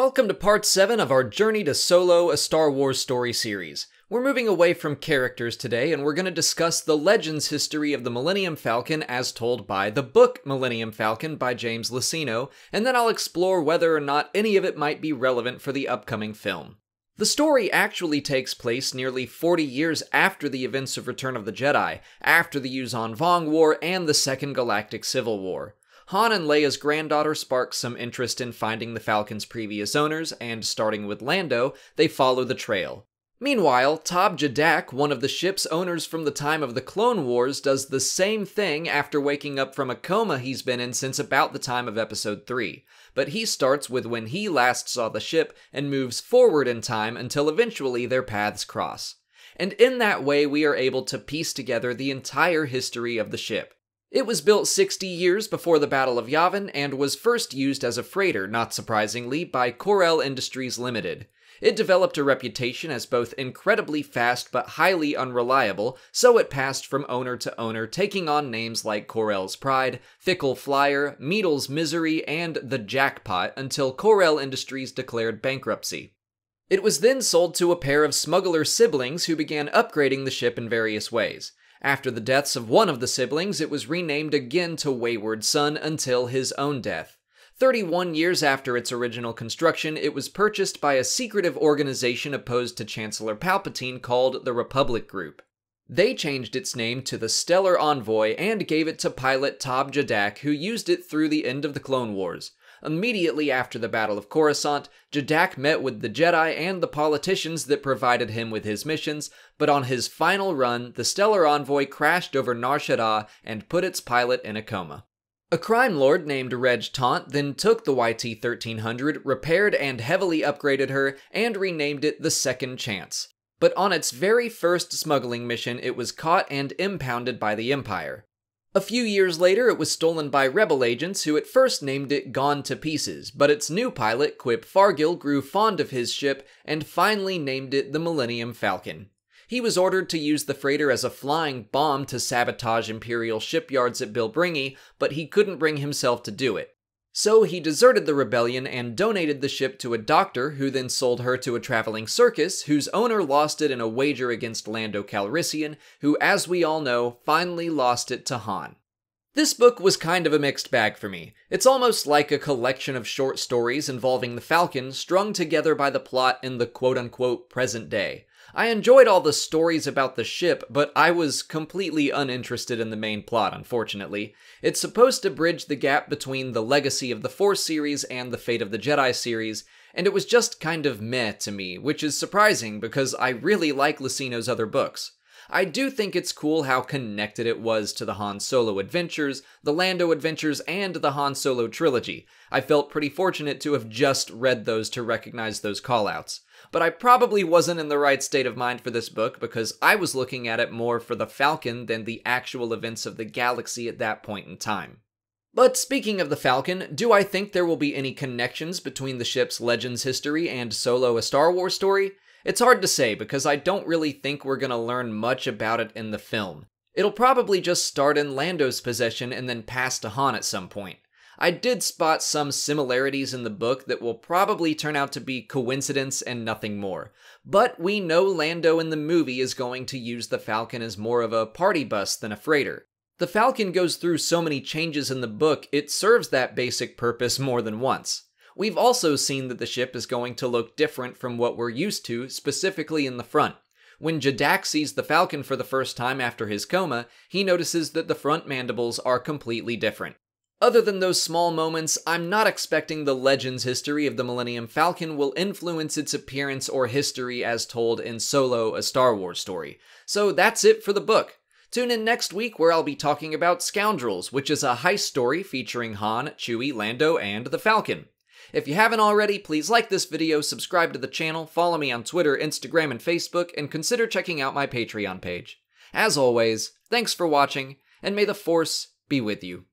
Welcome to part 7 of our Journey to Solo, a Star Wars story series. We're moving away from characters today, and we're going to discuss the Legends history of the Millennium Falcon as told by the book Millennium Falcon by James Luceno, and then I'll explore whether or not any of it might be relevant for the upcoming film. The story actually takes place nearly 40 years after the events of Return of the Jedi, after the Yuuzhan Vong War and the Second Galactic Civil War. Han and Leia's granddaughter sparks some interest in finding the Falcon's previous owners, and starting with Lando, they follow the trail. Meanwhile, Tob Jadak, one of the ship's owners from the time of the Clone Wars, does the same thing after waking up from a coma he's been in since about the time of Episode 3. But he starts with when he last saw the ship and moves forward in time until eventually their paths cross. And in that way, we are able to piece together the entire history of the ship. It was built 60 years before the Battle of Yavin and was first used as a freighter, not surprisingly, by Corel Industries Limited. It developed a reputation as both incredibly fast but highly unreliable, so it passed from owner to owner, taking on names like Corel's Pride, Fickle Flyer, Meadle's Misery, and the Jackpot until Corel Industries declared bankruptcy. It was then sold to a pair of smuggler siblings who began upgrading the ship in various ways. After the deaths of one of the siblings, it was renamed again to Wayward Son until his own death. 31 years after its original construction, it was purchased by a secretive organization opposed to Chancellor Palpatine called the Republic Group. They changed its name to the Stellar Envoy and gave it to pilot Tob Jadak, who used it through the end of the Clone Wars. Immediately after the Battle of Coruscant, Jadak met with the Jedi and the politicians that provided him with his missions, but on his final run, the Stellar Envoy crashed over Nar Shaddaa and put its pilot in a coma. A crime lord named Reg Taunt then took the YT-1300, repaired and heavily upgraded her, and renamed it the Second Chance. But on its very first smuggling mission, it was caught and impounded by the Empire. A few years later, it was stolen by rebel agents who at first named it Gone to Pieces, but its new pilot, Quip Fargill, grew fond of his ship and finally named it the Millennium Falcon. He was ordered to use the freighter as a flying bomb to sabotage Imperial shipyards at Bilbringi, but he couldn't bring himself to do it. So he deserted the rebellion and donated the ship to a doctor who then sold her to a traveling circus whose owner lost it in a wager against Lando Calrissian, who, as we all know, finally lost it to Han. This book was kind of a mixed bag for me. It's almost like a collection of short stories involving the Falcon strung together by the plot in the quote-unquote present day. I enjoyed all the stories about the ship, but I was completely uninterested in the main plot, unfortunately. It's supposed to bridge the gap between the Legacy of the Force series and the Fate of the Jedi series, and it was just kind of meh to me, which is surprising because I really like Luceno's other books. I do think it's cool how connected it was to the Han Solo adventures, the Lando adventures, and the Han Solo trilogy. I felt pretty fortunate to have just read those to recognize those callouts. But I probably wasn't in the right state of mind for this book because I was looking at it more for the Falcon than the actual events of the galaxy at that point in time. But speaking of the Falcon, do I think there will be any connections between the ship's Legends history and Solo, a Star Wars story? It's hard to say because I don't really think we're gonna learn much about it in the film. It'll probably just start in Lando's possession and then pass to Han at some point. I did spot some similarities in the book that will probably turn out to be coincidence and nothing more. But we know Lando in the movie is going to use the Falcon as more of a party bus than a freighter. The Falcon goes through so many changes in the book, it serves that basic purpose more than once. We've also seen that the ship is going to look different from what we're used to, specifically in the front. When Jadak sees the Falcon for the first time after his coma, he notices that the front mandibles are completely different. Other than those small moments, I'm not expecting the Legends history of the Millennium Falcon will influence its appearance or history as told in Solo, a Star Wars story. So that's it for the book. Tune in next week where I'll be talking about Scoundrels, which is a heist story featuring Han, Chewie, Lando, and the Falcon. If you haven't already, please like this video, subscribe to the channel, follow me on Twitter, Instagram, and Facebook, and consider checking out my Patreon page. As always, thanks for watching, and may the Force be with you.